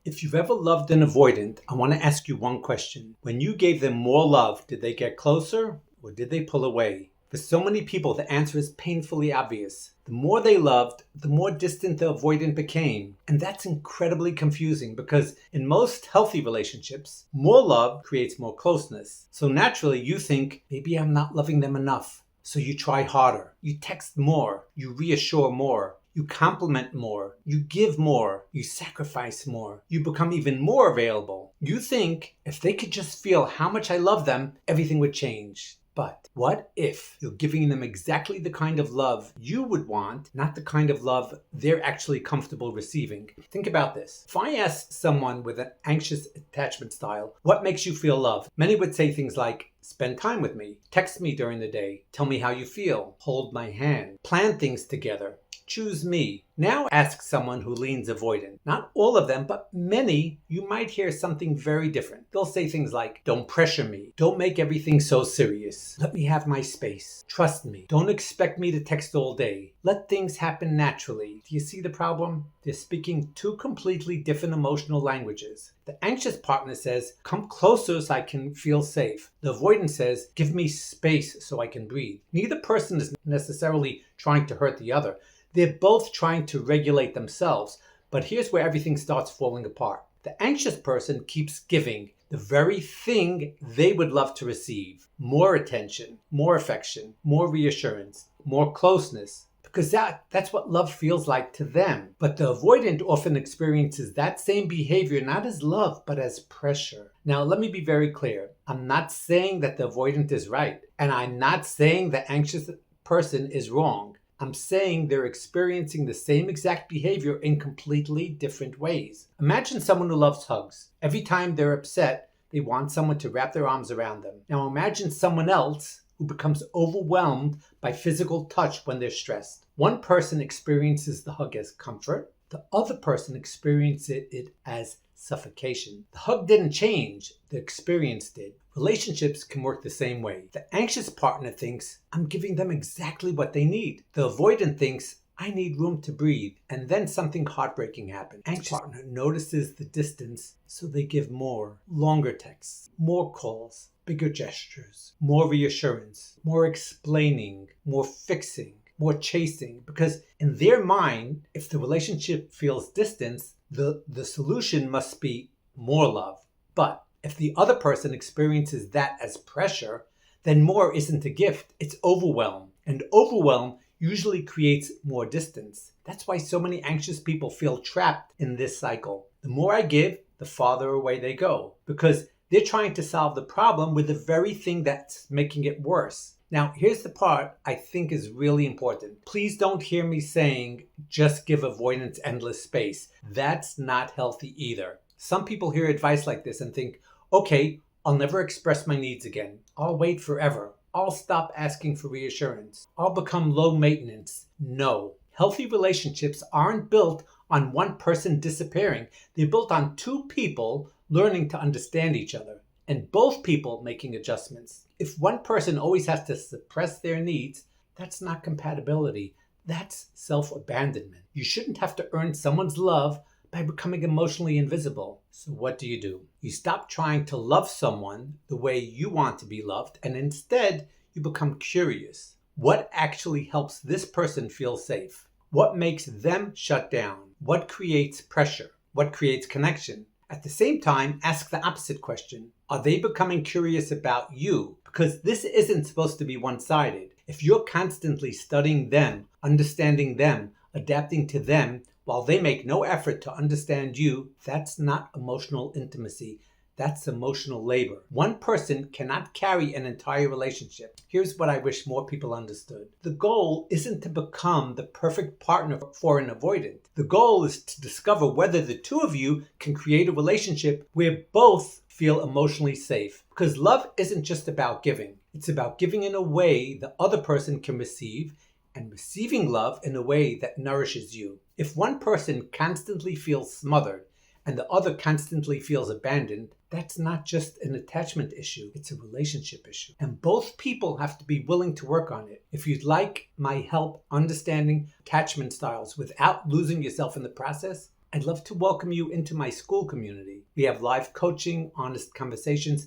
If you've ever loved an avoidant, I want to ask you one question. When you gave them more love, did they get closer or did they pull away? For so many people, the answer is painfully obvious. The more they loved, the more distant the avoidant became. And that's incredibly confusing because in most healthy relationships, more love creates more closeness. So naturally, you think, maybe I'm not loving them enough. So you try harder. You text more. You reassure more. You compliment more, you give more, you sacrifice more, you become even more available. You think if they could just feel how much I love them, everything would change. But what if you're giving them exactly the kind of love you would want, not the kind of love they're actually comfortable receiving? Think about this. If I ask someone with an anxious attachment style, what makes you feel loved? Many would say things like, spend time with me, text me during the day, tell me how you feel, hold my hand, plan things together. Choose me. Now ask someone who leans avoidant. Not all of them, but many, you might hear something very different. They'll say things like, don't pressure me. Don't make everything so serious. Let me have my space. Trust me. Don't expect me to text all day. Let things happen naturally. Do you see the problem? They're speaking two completely different emotional languages. The anxious partner says, come closer so I can feel safe. The avoidant says, give me space so I can breathe. Neither person is necessarily trying to hurt the other. They're both trying to regulate themselves, but here's where everything starts falling apart. The anxious person keeps giving the very thing they would love to receive. More attention, more affection, more reassurance, more closeness, because that's what love feels like to them. But the avoidant often experiences that same behavior not as love, but as pressure. Now, let me be very clear. I'm not saying that the avoidant is right, and I'm not saying the anxious person is wrong. I'm saying they're experiencing the same exact behavior in completely different ways. Imagine someone who loves hugs. Every time they're upset, they want someone to wrap their arms around them. Now imagine someone else who becomes overwhelmed by physical touch when they're stressed. One person experiences the hug as comfort. The other person experiences it as suffocation. The hug didn't change, the experience did. Relationships can work the same way. The anxious partner thinks, I'm giving them exactly what they need. The avoidant thinks, I need room to breathe. And then something heartbreaking happens. Anxious partner notices the distance, so they give more, longer texts, more calls, bigger gestures, more reassurance, more explaining, more fixing, more chasing. Because in their mind, if the relationship feels distance, the solution must be more love. But if the other person experiences that as pressure, then more isn't a gift, it's overwhelm. And overwhelm usually creates more distance. That's why so many anxious people feel trapped in this cycle. The more I give, the farther away they go, because they're trying to solve the problem with the very thing that's making it worse. Now, here's the part I think is really important. Please don't hear me saying, just give avoidance endless space. That's not healthy either. Some people hear advice like this and think, okay, I'll never express my needs again. I'll wait forever. I'll stop asking for reassurance. I'll become low maintenance. No. Healthy relationships aren't built on one person disappearing. They're built on two people learning to understand each other, and both people making adjustments. If one person always has to suppress their needs, that's not compatibility. That's self-abandonment. You shouldn't have to earn someone's love by becoming emotionally invisible. So what do? You stop trying to love someone the way you want to be loved, and instead you become curious. What actually helps this person feel safe? What makes them shut down? What creates pressure? What creates connection? At the same time, ask the opposite question. Are they becoming curious about you? Because this isn't supposed to be one-sided. If you're constantly studying them, understanding them, adapting to them, while they make no effort to understand you, that's not emotional intimacy. That's emotional labor. One person cannot carry an entire relationship. Here's what I wish more people understood. The goal isn't to become the perfect partner for an avoidant. The goal is to discover whether the two of you can create a relationship where both feel emotionally safe. Because love isn't just about giving. It's about giving in a way the other person can receive and receiving love in a way that nourishes you. If one person constantly feels smothered and the other constantly feels abandoned, that's not just an attachment issue, it's a relationship issue. And both people have to be willing to work on it. If you'd like my help understanding attachment styles without losing yourself in the process, I'd love to welcome you into my school community. We have live coaching, honest conversations,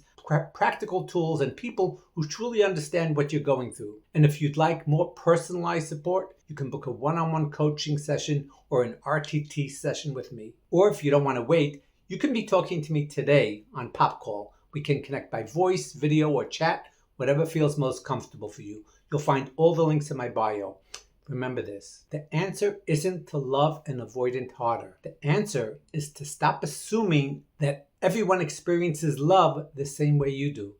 practical tools, and people who truly understand what you're going through. And if you'd like more personalized support, you can book a one-on-one coaching session or an RTT session with me. Or if you don't want to wait, you can be talking to me today on Pop Call. We can connect by voice, video, or chat, whatever feels most comfortable for you. You'll find all the links in my bio. Remember this, the answer isn't to love an avoidant harder. The answer is to stop assuming that everyone experiences love the same way you do.